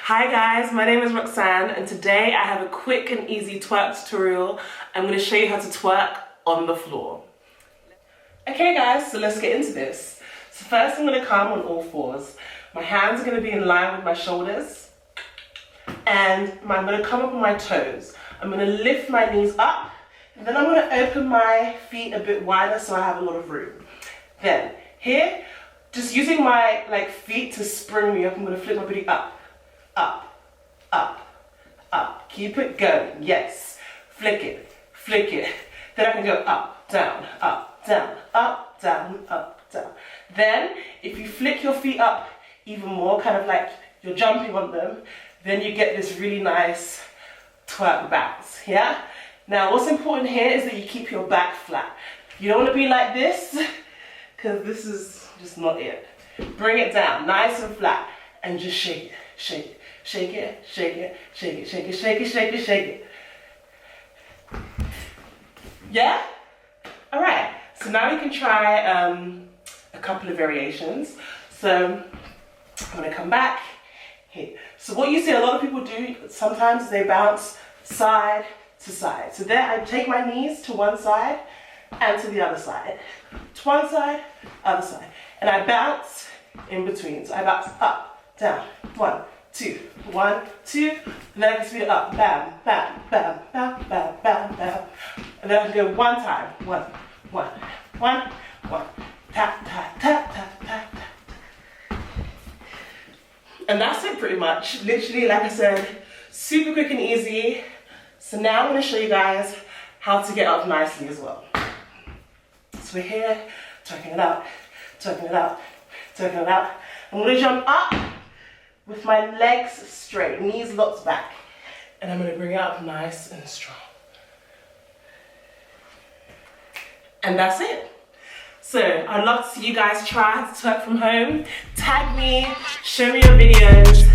Hi guys, my name is Roxanne and today I have a quick and easy twerk tutorial. I'm going to show you how to twerk on the floor. Okay guys, so let's get into this. So first I'm going to come on all fours. My hands are going to be in line with my shoulders and I'm going to come up on my toes. I'm going to lift my knees up and then I'm going to open my feet a bit wider so I have a lot of room. Then here, just using my feet to spring me up, I'm going to flip my booty up, up, up, up. Keep it going. Yes. Flick it, flick it. Then I can go up, down, up, down, up, down, up, down. Then if you flick your feet up even more, kind of like you're jumping on them, then you get this really nice twerk bounce. Yeah? Now what's important here is that you keep your back flat. You don't want to be like this, because this is just not it. Bring it down, nice and flat, and just shake it, shake it, shake it, shake it, shake it, shake it, shake it, shake it, shake it. Yeah? All right, so now we can try a couple of variations. So I'm gonna come back here. So what you see a lot of people do sometimes is they bounce side to side. So there I take my knees to one side and to the other side. To one side, other side. And I bounce in between. So I bounce up, down, 1, 2, 1, 2, and then I can speed it up, bam, bam, bam, bam, bam, bam, bam. And then I can go one time, 1, 1, 1, 1, tap, tap, tap, tap, tap, tap. And that's it pretty much. Literally, like I said, super quick and easy. So now I'm going to show you guys how to get up nicely as well. So we're here, twerking it out, twerking it out, twerking it out. I'm going to jump up with my legs straight, knees locked back. And I'm going to bring it up nice and strong. And that's it. So I'd love to see you guys try to twerk from home. Tag me, show me your videos.